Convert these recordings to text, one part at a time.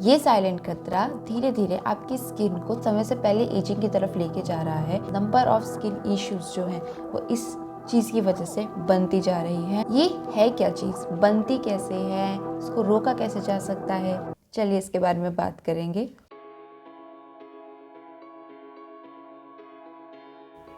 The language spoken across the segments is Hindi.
ये साइलेंट खतरा धीरे धीरे आपकी स्किन को समय से पहले एजिंग की तरफ लेके जा रहा है। नंबर ऑफ स्किन इश्यूज जो हैं वो इस चीज की वजह से बनती जा रही है। ये है क्या चीज, बनती कैसे है, इसको रोका कैसे जा सकता है, चलिए इसके बारे में बात करेंगे।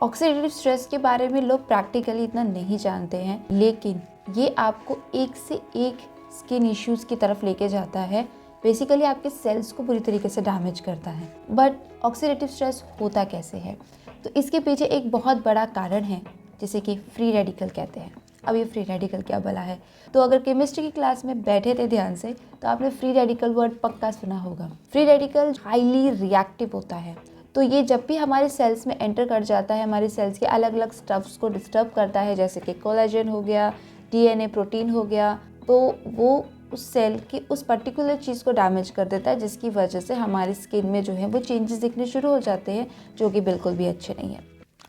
ऑक्सीडेटिव स्ट्रेस के बारे में लोग प्रैक्टिकली इतना नहीं जानते हैं, लेकिन ये आपको एक से एक स्किन इश्यूज की तरफ लेके जाता है। बेसिकली आपके सेल्स को बुरी तरीके से डैमेज करता है। बट ऑक्सीडेटिव स्ट्रेस होता कैसे है, तो इसके पीछे एक बहुत बड़ा कारण है जिसे कि फ्री रेडिकल कहते हैं। अब ये फ्री रेडिकल क्या भला है, तो अगर केमिस्ट्री की क्लास में बैठे थे ध्यान से तो आपने फ्री रेडिकल वर्ड पक्का सुना होगा। फ्री रेडिकल हाईली रिएक्टिव होता है, तो ये जब भी हमारे सेल्स में एंटर कर जाता है, हमारे सेल्स के अलग अलग स्टफ्स को डिस्टर्ब करता है, जैसे कि कोलेजन हो गया, डीएनए प्रोटीन हो गया, तो वो उस सेल की उस पर्टिकुलर चीज़ को डैमेज कर देता है, जिसकी वजह से हमारी स्किन में जो है वो चेंजेस दिखने शुरू हो जाते हैं, जो कि बिल्कुल भी अच्छे नहीं है,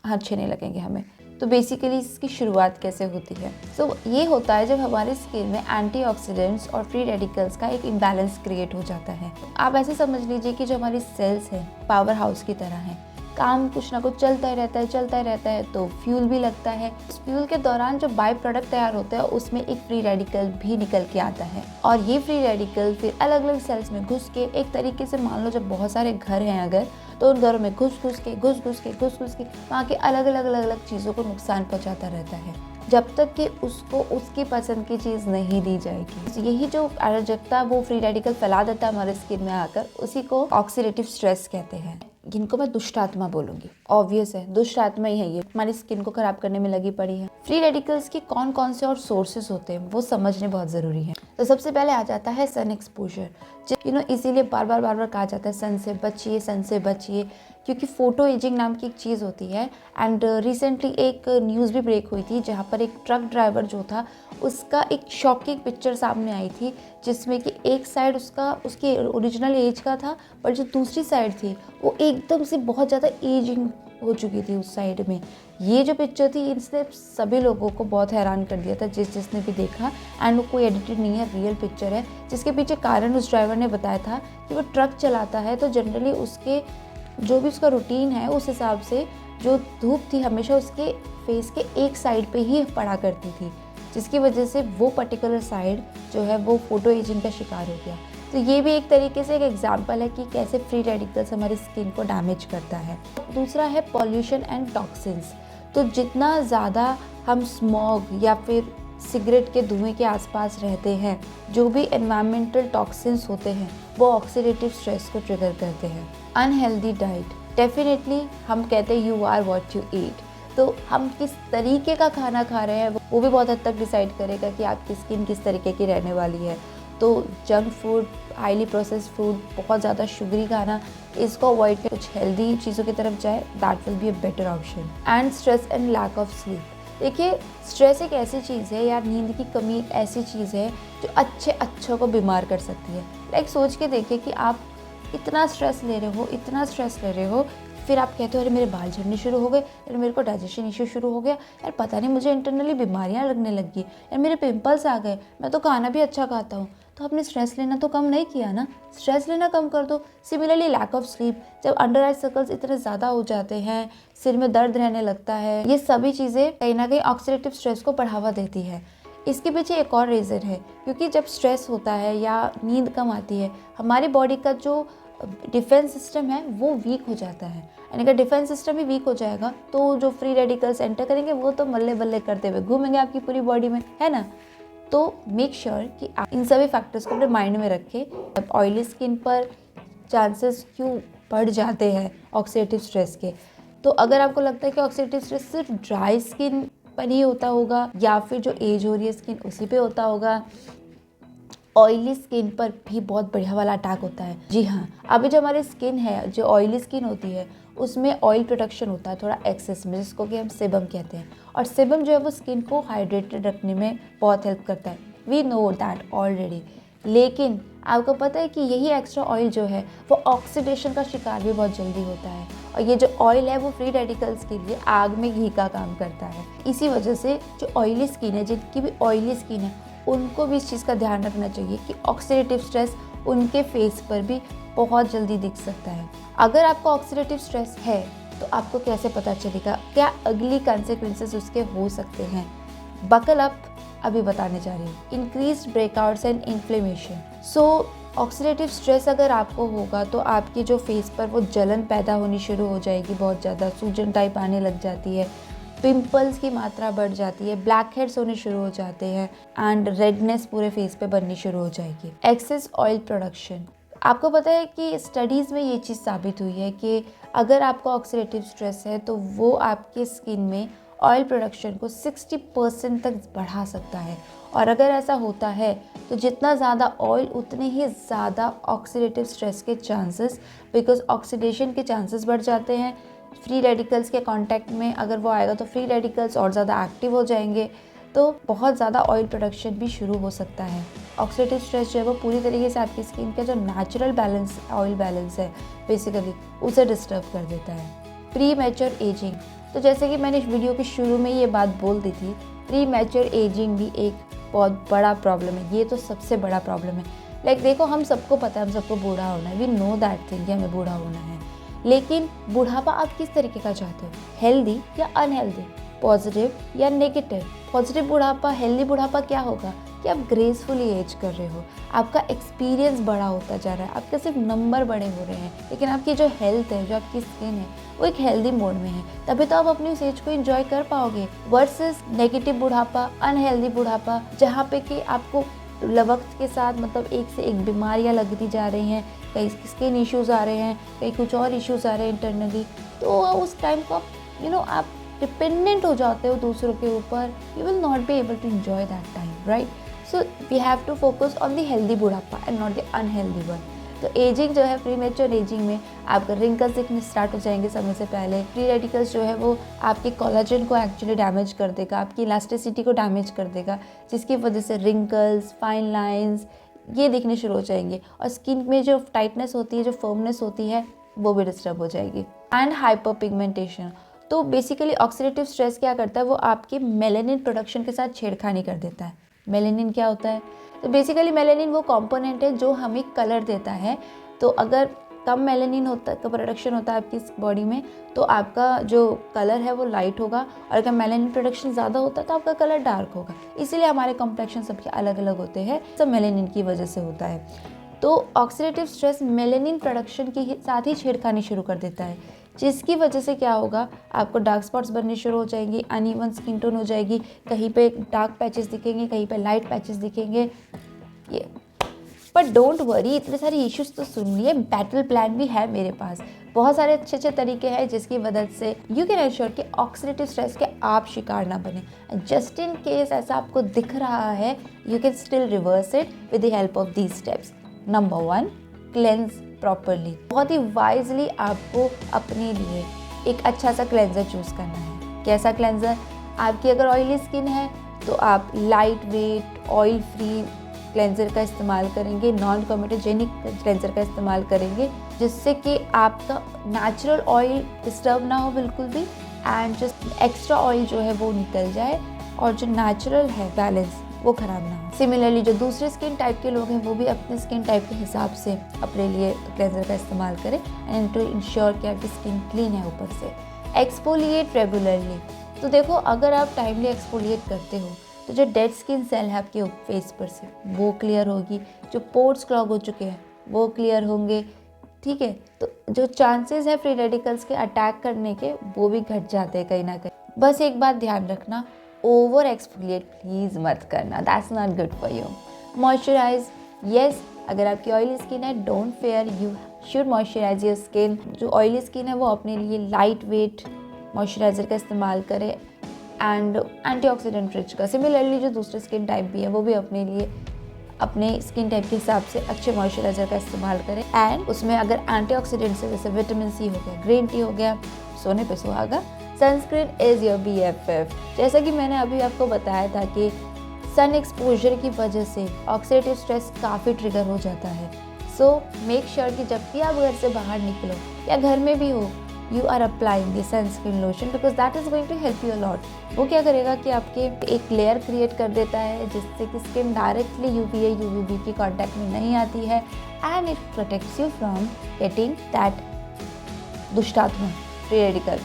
अच्छे नहीं लगेंगे हमें। तो बेसिकली इसकी शुरुआत कैसे होती है, तो ये होता है जब हमारी स्किन में एंटीऑक्सीडेंट्स और फ्री रेडिकल्स का एक इम्बैलेंस क्रिएट हो जाता है। आप ऐसे समझ लीजिए कि जो हमारी सेल्स हैं पावर हाउस की तरह हैं, काम कुछ ना कुछ चलता ही रहता है, तो फ्यूल भी लगता है। इस फ्यूल के दौरान जो बाय प्रोडक्ट तैयार होता है उसमें एक फ्री रेडिकल भी निकल के आता है, और ये फ्री रेडिकल फिर अलग अलग सेल्स में घुस के एक तरीके से, मान लो जब बहुत सारे घर हैं अगर, तो उन घरों में घुस घुस के वहाँ के अलग अलग चीज़ों को नुकसान पहुँचाता रहता है, जब तक कि उसको उसकी पसंद की चीज़ नहीं दी जाएगी। यही जो अराजकता वो फ्री रेडिकल फैला देता है हमारे स्किन में आकर, उसी को ऑक्सीडेटिव स्ट्रेस कहते हैं। जिनको मैं दुष्ट आत्मा बोलूंगी, ऑब्वियस है दुष्ट आत्मा ही है, ये हमारी स्किन को खराब करने में लगी पड़ी है। फ्री रेडिकल्स के कौन कौन से और सोर्सेस होते हैं वो समझने बहुत ज़रूरी है। तो सबसे पहले आ जाता है सन एक्सपोजर। इसीलिए बार बार कहा जाता है सन से बचिए, क्योंकि फोटो एजिंग नाम की एक चीज़ होती है। एंड रिसेंटली एक न्यूज़ भी ब्रेक हुई थी जहाँ पर एक ट्रक ड्राइवर जो था उसका एक शॉकिंग पिक्चर सामने आई थी, जिसमें कि एक साइड उसकी ओरिजिनल एज का था, पर जो दूसरी साइड थी वो एकदम से बहुत ज़्यादा एजिंग हो चुकी थी उस साइड में। ये जो पिक्चर थी इसने सभी लोगों को बहुत हैरान कर दिया था, जिसने भी देखा। एंड वो कोई एडिटेड नहीं है, रियल पिक्चर है, जिसके पीछे कारण उस ड्राइवर ने बताया था कि वो ट्रक चलाता है, तो जनरली उसके जो भी उसका रूटीन है उस हिसाब से जो धूप थी हमेशा उसके फेस के एक साइड पे ही पड़ा करती थी, जिसकी वजह से वो पर्टिकुलर साइड जो है वो फोटो एजिंग का शिकार हो गया। तो ये भी एक तरीके से एक एग्जाम्पल है कि कैसे फ्री रेडिकल्स हमारी स्किन को डैमेज करता है। दूसरा है पॉल्यूशन एंड टॉक्सिन्स। तो जितना ज़्यादा हम स्मॉग या फिर सिगरेट के धुएं के आसपास रहते हैं, जो भी एनवायरमेंटल टॉक्सिन्स होते हैं वो ऑक्सीडेटिव स्ट्रेस को ट्रिगर करते हैं। अनहेल्दी डाइट, डेफिनेटली हम कहते हैं you are what you eat, तो हम किस तरीके का खाना खा रहे हैं वो भी बहुत हद तक डिसाइड करेगा कि आपकी स्किन किस तरीके की रहने वाली है। तो junk food, highly processed food, बहुत ज़्यादा शुगरी खाना, इसको अवॉइड कर कुछ हेल्दी चीज़ों की तरफ जाए, that will be a better option. And stress and lack of sleep. देखिए स्ट्रेस एक ऐसी चीज़ है यार, नींद की कमी एक ऐसी चीज़ है जो अच्छों को बीमार कर सकती है। लाइक सोच के देखिए कि आप इतना स्ट्रेस ले रहे हो, फिर आप कहते हो अरे मेरे बाल झड़ने शुरू हो गए, अरे मेरे को डाइजेशन इश्यू शुरू हो गया, यार पता नहीं मुझे इंटरनली बीमारियां लगने लगी, यार मेरे पिंपल्स आ गए, मैं तो खाना भी अच्छा खाता हूँ। तो आपने स्ट्रेस लेना तो कम नहीं किया ना, स्ट्रेस लेना कम कर दो। सिमिलरली लैक ऑफ स्लीप, जब अंडर आई सर्कल्स इतने ज़्यादा हो जाते हैं, सिर में दर्द रहने लगता है, ये सभी चीज़ें कहीं ना कहीं ऑक्सीडेटिव स्ट्रेस को बढ़ावा देती है। इसके पीछे एक और रीज़न है, क्योंकि जब स्ट्रेस होता है या नींद कम आती है, हमारी बॉडी का जो डिफेंस सिस्टम है वो वीक हो जाता है। यानी अगर डिफेंस सिस्टम ही वीक हो जाएगा तो जो फ्री रेडिकल्स एंटर करेंगे वो तो मल्ले बल्ले करते हुए घूमेंगे आपकी पूरी बॉडी में, है ना। तो मेक श्योर कि आप इन सभी फैक्टर्स को अपने माइंड में रखें। ऑयली स्किन पर चांसेस क्यों बढ़ जाते हैं ऑक्सीडेटिव स्ट्रेस के, तो अगर आपको लगता है कि ऑक्सीडेटिव स्ट्रेस सिर्फ ड्राई स्किन पर ही होता होगा या फिर जो एज हो रही है स्किन उसी पे होता होगा, ऑयली स्किन पर भी बहुत बढ़िया वाला अटैक होता है। जी हाँ, अभी जो हमारी स्किन है, जो ऑयली स्किन होती है उसमें ऑयल प्रोडक्शन होता है थोड़ा एक्सेस में, जिसको कि हम सेबम कहते हैं। और सेबम जो है वो स्किन को हाइड्रेटेड रखने में बहुत हेल्प करता है, वी नो दैट ऑलरेडी। लेकिन आपको पता है कि यही एक्स्ट्रा ऑयल जो है वो ऑक्सीडेशन का शिकार भी बहुत जल्दी होता है, और ये जो ऑयल है वो फ्री रेडिकल्स के लिए आग में घी का काम करता है। इसी वजह से जो ऑयली स्किन है, जिनकी भी ऑयली स्किन है, उनको भी इस चीज़ का ध्यान रखना चाहिए कि ऑक्सीडेटिव स्ट्रेस उनके फेस पर भी बहुत जल्दी दिख सकता है। अगर आपको ऑक्सीडेटिव स्ट्रेस है तो आपको कैसे पता चलेगा, क्या अगली कॉन्सिक्वेंसेस उसके हो सकते हैं? बकल अप, अभी बताने जा रही हूँ। Increased breakouts and inflammation. So oxidative stress अगर आपको होगा तो आपकी जो फेस पर वो जलन पैदा होनी शुरू हो जाएगी, बहुत ज़्यादा सूजन टाइप आने लग जाती है, पिंपल्स की मात्रा बढ़ जाती है, ब्लैक हेड्स होने शुरू हो जाते हैं एंड रेडनेस पूरे फेस पे बननी शुरू हो जाएगी। Excess oil production. आपको पता है कि स्टडीज़ में ये चीज़ साबित हुई है कि अगर आपको ऑक्सीडेटिव स्ट्रेस है तो वो आपके स्किन में ऑयल प्रोडक्शन को 60% तक बढ़ा सकता है। और अगर ऐसा होता है तो जितना ज़्यादा ऑयल उतने ही ज़्यादा ऑक्सीडेटिव स्ट्रेस के चांसेस, बिकॉज ऑक्सीडेशन के चांसेस बढ़ जाते हैं। फ्री रेडिकल्स के कांटेक्ट में अगर वो आएगा तो फ्री रेडिकल्स और ज़्यादा एक्टिव हो जाएंगे, तो बहुत ज़्यादा ऑयल प्रोडक्शन भी शुरू हो सकता है। ऑक्सीडेटिव स्ट्रेस जो है वो पूरी तरीके से आपकी स्किन का जो नेचुरल बैलेंस, ऑयल बैलेंस है बेसिकली, उसे डिस्टर्ब कर देता है। Pre mature ageing. तो जैसे कि मैंने इस वीडियो के शुरू में ये बात बोल दी थी, प्री मैच्योर एजिंग भी एक बहुत बड़ा प्रॉब्लम है। ये तो सबसे बड़ा प्रॉब्लम है। देखो, हम सबको पता है हम सबको बूढ़ा होना है, वी नो दैट थिंग कि हमें बूढ़ा होना है। लेकिन बुढ़ापा आप किस तरीके का चाहते हो? हेल्दी या अनहेल्दी? पॉजिटिव या नेगेटिव? पॉजिटिव बुढ़ापा, हेल्दी बुढ़ापा क्या होगा कि आप ग्रेसफुली एज कर रहे हो, आपका एक्सपीरियंस बड़ा होता जा रहा है, आपके सिर्फ नंबर बड़े हो रहे हैं, लेकिन आपकी जो हेल्थ है, जो आपकी स्किन है, वो एक हेल्दी मोड में है। तभी तो आप अपनी उस एज को एंजॉय कर पाओगे। वर्सेस नेगेटिव बुढ़ापा, अनहेल्दी बुढ़ापा, जहाँ पे कि आपको वक्त के साथ मतलब एक से एक बीमारियाँ लगती जा रही हैं, कई स्किन इश्यूज़ आ रहे हैं, कई कुछ और इश्यूज़ आ रहे हैं इंटरनली। तो उस टाइम को आप डिपेंडेंट हो जाते हो दूसरों के ऊपर। You will not be able to enjoy that time, right? So we have to focus on the healthy बुढ़ापा and not the unhealthy one. तो एजिंग जो है, प्री मैच्योर एजिंग में आपका रिंकल्स दिखने स्टार्ट हो जाएंगे समय से पहले। फ्री रेडिकल्स जो है वो आपके कोलाजन को एक्चुअली डैमेज कर देगा, आपकी इलास्टिसिटी को डैमेज कर देगा, जिसकी वजह से रिंकल्स, फाइन लाइंस ये दिखने शुरू हो जाएंगे। और स्किन में जो टाइटनेस होती है, जो फर्मनेस होती है, वो भी डिस्टर्ब हो जाएगी। And hyper pigmentation. तो बेसिकली ऑक्सीडेटिव स्ट्रेस क्या करता है, वो आपके मेलेनिन प्रोडक्शन के साथ छेड़खानी कर देता है। मेलेनिन क्या होता है? तो बेसिकली मेलेनिन वो कंपोनेंट है जो हमें कलर देता है। तो अगर कम मेलेनिन होता है, प्रोडक्शन होता है आपकी बॉडी में, तो आपका जो कलर है वो लाइट होगा, और अगर मेलेनिन प्रोडक्शन ज़्यादा होता है तो आपका कलर डार्क होगा। इसीलिए हमारे कॉम्प्लेक्शन सबके अलग अलग होते हैं, सब मेलेनिन की वजह से होता है। तो ऑक्सीडेटिव स्ट्रेस मेलेनिन प्रोडक्शन के साथ ही छेड़खानी शुरू कर देता है, जिसकी वजह से क्या होगा, आपको डार्क स्पॉट्स बनने शुरू हो जाएंगी, अनइवन स्किन टोन हो जाएगी, कहीं पे डार्क पैचेस दिखेंगे, कहीं पे लाइट पैचेस दिखेंगे। ये पर डोंट वरी, इतने सारे इश्यूज तो सुन लिए, बैटल प्लान भी है मेरे पास। बहुत सारे अच्छे अच्छे तरीके हैं जिसकी मदद से यू कैन एंश्योर कि ऑक्सीडेटिव स्ट्रेस के आप शिकार ना बने। जस्ट इन केस ऐसा आपको दिख रहा है, you can still reverse it with the help of these steps. Number 1, cleanse properly. बहुत ही वाइजली आपको अपने लिए एक अच्छा सा क्लेंजर चूज करना है। कैसा क्लेंजर? आपकी अगर ऑयली स्किन है तो आप light weight oil free cleanser का इस्तेमाल करेंगे, नॉन कॉमेटोजेनिक क्लेंजर का इस्तेमाल करेंगे, जिससे कि आपका नेचुरल ऑयल डिस्टर्ब ना हो बिल्कुल भी, एंड जस्ट एक्स्ट्रा ऑयल जो है वो निकल जाए और जो नेचुरल है बैलेंस वो ख़राब ना हो। सिमिलरली जो दूसरे स्किन टाइप के लोग हैं वो भी अपने स्किन टाइप के हिसाब से अपने लिए क्लेंजर का इस्तेमाल करें, एंड टू इंश्योर कि आपकी स्किन क्लीन है ऊपर से। Exfoliate regularly. तो देखो, अगर आप टाइमली एक्सफोलिएट करते हो तो जो डेड स्किन सेल है आपके फेस पर से वो क्लियर होगी, जो पोर्स क्लॉग हो चुके हैं वो क्लियर होंगे, ठीक है? तो जो चांसेस है फ्री रेडिकल्स के अटैक करने के वो भी घट जाते हैं कहीं ना कहीं। बस एक बात ध्यान रखना, ओवर एक्सफोलिएट प्लीज़ मत करना, that's not good for you. Moisturise, yes, अगर आपकी ऑयली स्किन है don't fear, you should moisturise your skin. जो ऑयली स्किन है वो अपने लिए लाइट वेट मॉइस्चराइज़र का इस्तेमाल करे एंड एंटीऑक्सीडेंट रिच का। सिमिलरली जो दूसरे स्किन टाइप भी है वो भी अपने लिए अपने स्किन टाइप के हिसाब से अच्छे मॉइस्चराइज़र का इस्तेमाल करें, एंड उसमें अगर एंटीऑक्सीडेंट्स है जैसे विटामिन सी हो गया, ग्रीन टी हो गया, सोने पे सुहागा। Sunscreen is your BFF। जैसा कि मैंने अभी आपको बताया था कि सन एक्सपोजर की वजह से ऑक्सीडेटिव स्ट्रेस काफ़ी ट्रिगर हो जाता है। सो मेक श्योर कि जब भी आप घर से बाहर निकलो या घर में भी हो you are applying the sunscreen lotion because that is going to help you a lot. वो क्या करेगा कि आपके एक लेयर क्रिएट कर देता है जिससे कि स्किन डायरेक्टली UVA UVB की कांटेक्ट में नहीं आती है and it protects you from getting that दुष्टात्मा फ्री रेडिकल.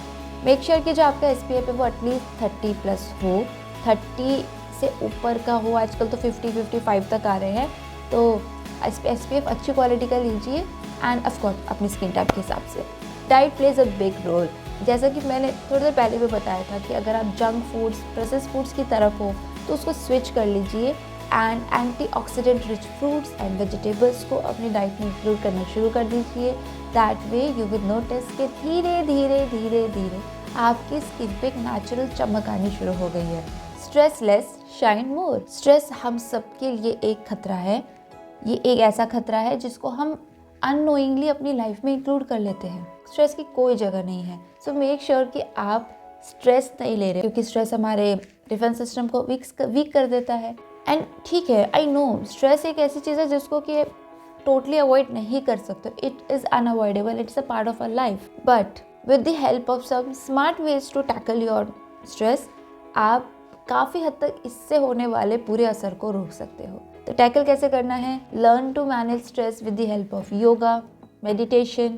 मेक श्योर कि जो आपका SPF है वो एटलीस्ट 30+ हो, 30 से ऊपर का हो. आजकल तो 50-55 तक आ रहे हैं, तो SPF अच्छी क्वालिटी का लीजिए एंड ऑफकोर्स अपनी स्किन टाइप के हिसाब से. Diet plays a big role. जैसा कि मैंने थोड़ी देर पहले भी बताया था कि अगर आप जंक फूड्स, प्रोसेस फूड्स की तरफ हो तो उसको स्विच कर लीजिए and antioxidant rich fruits and vegetables को अपनी डाइट में इंक्लूड करना शुरू कर दीजिए. That way you will notice कि धीरे धीरे धीरे धीरे आपकी स्किन पे एक नेचुरल चमक आनी शुरू हो गई है. स्ट्रेस लेस शाइन मोर. स्ट्रेस हम सबके लिए एक खतरा है. ये एक ऐसा खतरा है जिसको हम अननोइंगली अपनी लाइफ में इंक्लूड कर लेते हैं. स्ट्रेस की कोई जगह नहीं है. सो मेक श्योर कि आप स्ट्रेस नहीं ले रहे, क्योंकि स्ट्रेस हमारे डिफेंस सिस्टम को वीक कर देता है. एंड ठीक है, आई नो स्ट्रेस एक ऐसी चीज़ है जिसको कि टोटली अवॉइड नहीं कर सकते. It is unavoidable, it's a part of our life. But with the help of some smart ways to tackle your stress, आप काफ़ी हद तक इससे होने वाले पूरे असर को रोक सकते हो. तो टैकल कैसे करना है? Learn to manage stress with the help of yoga, meditation,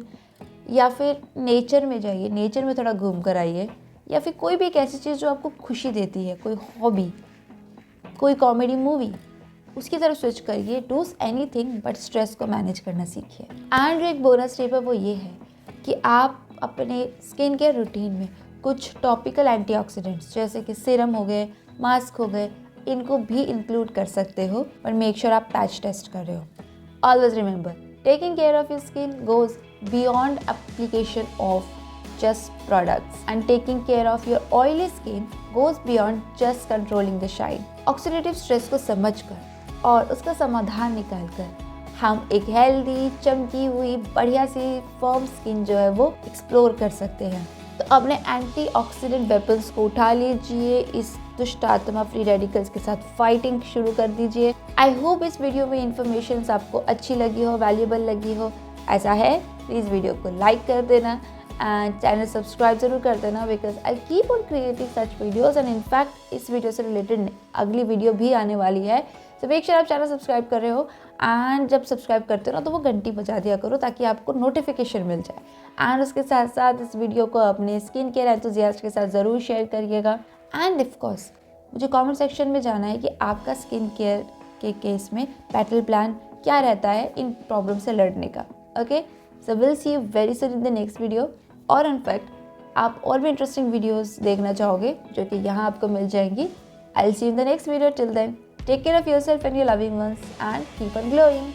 या फिर नेचर में जाइए, नेचर में थोड़ा घूम कर आइए, या फिर कोई भी एक ऐसी चीज़ जो आपको खुशी देती है, कोई हॉबी, कोई कॉमेडी मूवी, उसकी तरफ स्विच करिए. डू एनीथिंग बट स्ट्रेस को मैनेज करना सीखिए. एंड जो एक बोनस टिप है वो ये है कि आप अपने स्किन केयर रूटीन में कुछ टॉपिकल एंटीऑक्सीडेंट्स जैसे कि सीरम हो गए, मास्क हो गए, इनको भी इंक्लूड कर सकते हो. पर मेक श्योर आप पैच टेस्ट कर रहे हो. Always remember, taking care of your skin goes beyond application of just products and taking care of your oily skin goes beyond just controlling the shine. Oxidative stress को समझकर और उसका समाधान निकालकर हम एक हेल्दी, चमकी हुई, बढ़िया सी फर्म स्किन जो है वो एक्सप्लोर कर सकते हैं. तो अपने एंटीऑक्सीडेंट वेपन्स को उठा लीजिए, इस दुष्ट आत्मा फ्री रेडिकल्स के साथ फाइटिंग शुरू कर दीजिए. आई होप इस वीडियो में इंफॉर्मेशन आपको अच्छी लगी हो, वैल्यूएबल लगी हो. ऐसा है, प्लीज़ वीडियो को लाइक कर देना एंड चैनल सब्सक्राइब जरूर कर देना, because I keep on creating such videos. And in fact इस वीडियो से रिलेटेड अगली वीडियो भी आने वाली है. तो मेक श्योर आप चैनल सब्सक्राइब कर रहे हो, एंड जब सब्सक्राइब करते हो ना तो वो घंटी बजा दिया करो ताकि आपको नोटिफिकेशन मिल जाए. एंड उसके साथ साथ इस वीडियो को अपने स्किन केयर एंथुसियास्ट के साथ ज़रूर शेयर करिएगा. एंड ऑफ कोर्स मुझे कमेंट सेक्शन में जाना है कि आपका स्किन केयर के केस में बैटल प्लान क्या रहता है इन प्रॉब्लम से लड़ने का. Okay, so will see you very soon in the next video. और इनफैक्ट आप और भी इंटरेस्टिंग वीडियोस देखना चाहोगे जो कि यहाँ आपको मिल जाएंगी. I will see you in the next video. Till then, take care of yourself and your loving ones and keep on glowing.